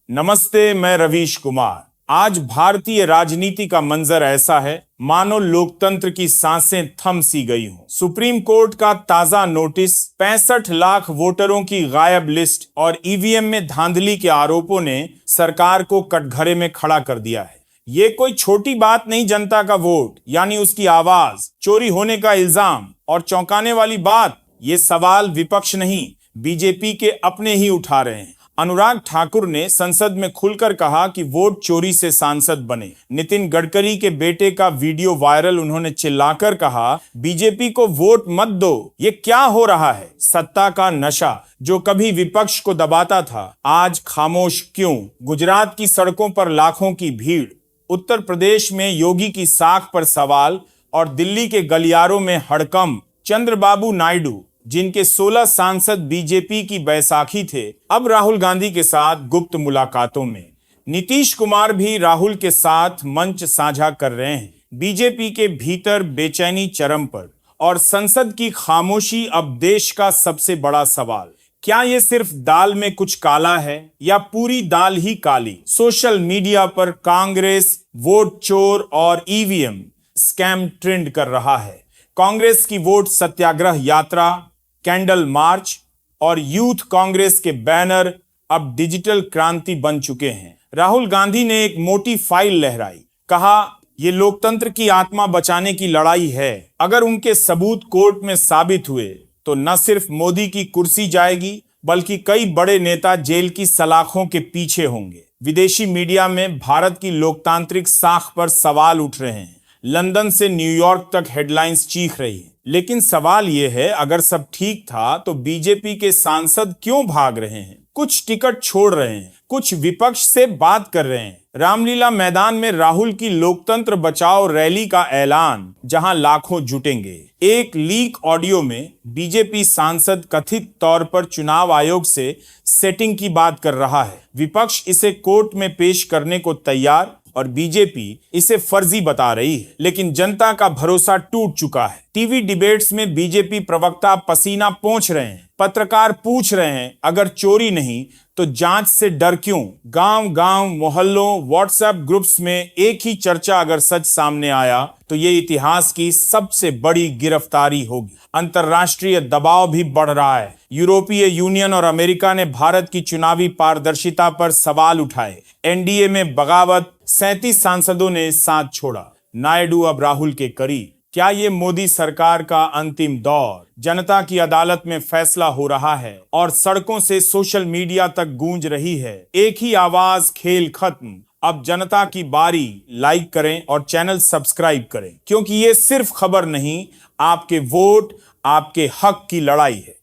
नमस्ते, मैं रवीश कुमार। आज भारतीय राजनीति का मंजर ऐसा है मानो लोकतंत्र की सांसें थम सी गई हों। सुप्रीम कोर्ट का ताजा नोटिस, 65 लाख वोटरों की गायब लिस्ट और ईवीएम में धांधली के आरोपों ने सरकार को कटघरे में खड़ा कर दिया है। ये कोई छोटी बात नहीं। जनता का वोट यानी उसकी आवाज, चोरी होने का इल्जाम और चौंकाने वाली बात, ये सवाल विपक्ष नहीं, बीजेपी के अपने ही उठा रहे हैं। अनुराग ठाकुर ने संसद में खुलकर कहा कि वोट चोरी से सांसद बने। नितिन गडकरी के बेटे का वीडियो वायरल, उन्होंने चिल्लाकर कहा, बीजेपी को वोट मत दो। ये क्या हो रहा है? सत्ता का नशा जो कभी विपक्ष को दबाता था, आज खामोश क्यों? गुजरात की सड़कों पर लाखों की भीड़, उत्तर प्रदेश में योगी की साख पर सवाल और दिल्ली के गलियारों में हड़कंप। चंद्रबाबू नायडू, जिनके 16 सांसद बीजेपी की बैसाखी थे, अब राहुल गांधी के साथ गुप्त मुलाकातों में। नीतीश कुमार भी राहुल के साथ मंच साझा कर रहे हैं। बीजेपी के भीतर बेचैनी चरम पर और संसद की खामोशी अब देश का सबसे बड़ा सवाल। क्या ये सिर्फ दाल में कुछ काला है या पूरी दाल ही काली? सोशल मीडिया पर कांग्रेस वोट चोर और ईवीएम स्कैम ट्रेंड कर रहा है। कांग्रेस की वोट सत्याग्रह यात्रा, कैंडल मार्च और यूथ कांग्रेस के बैनर अब डिजिटल क्रांति बन चुके हैं। राहुल गांधी ने एक मोटी फाइल लहराई, कहा ये लोकतंत्र की आत्मा बचाने की लड़ाई है। अगर उनके सबूत कोर्ट में साबित हुए तो न सिर्फ मोदी की कुर्सी जाएगी, बल्कि कई बड़े नेता जेल की सलाखों के पीछे होंगे। विदेशी मीडिया में भारत की लोकतांत्रिक साख पर सवाल उठ रहे हैं। लंदन से न्यूयॉर्क तक हेडलाइंस चीख रही है। लेकिन सवाल यह है, अगर सब ठीक था तो बीजेपी के सांसद क्यों भाग रहे हैं? कुछ टिकट छोड़ रहे हैं, कुछ विपक्ष से बात कर रहे हैं। रामलीला मैदान में राहुल की लोकतंत्र बचाओ रैली का ऐलान, जहां लाखों जुटेंगे। एक लीक ऑडियो में बीजेपी सांसद कथित तौर पर चुनाव आयोग से सेटिंग की बात कर रहा है। विपक्ष इसे कोर्ट में पेश करने को तैयार और बीजेपी इसे फर्जी बता रही है। लेकिन जनता का भरोसा टूट चुका है। टीवी डिबेट्स में बीजेपी प्रवक्ता पसीना पोंछ रहे हैं। पत्रकार पूछ रहे हैं, अगर चोरी नहीं तो जांच से डर क्यों? गांव गांव, मोहल्लों, व्हाट्सएप ग्रुप्स में एक ही चर्चा, अगर सच सामने आया तो ये इतिहास की सबसे बड़ी गिरफ्तारी होगी। अंतर्राष्ट्रीय दबाव भी बढ़ रहा है। यूरोपीय यूनियन और अमेरिका ने भारत की चुनावी पारदर्शिता पर सवाल उठाए। एनडीए में बगावत, 37 सांसदों ने साथ छोड़ा। नायडू अब राहुल के करीब। क्या ये मोदी सरकार का अंतिम दौर? जनता की अदालत में फैसला हो रहा है और सड़कों से सोशल मीडिया तक गूंज रही है एक ही आवाज, खेल खत्म। अब जनता की बारी। लाइक करें और चैनल सब्सक्राइब करें, क्योंकि ये सिर्फ खबर नहीं, आपके वोट, आपके हक की लड़ाई है।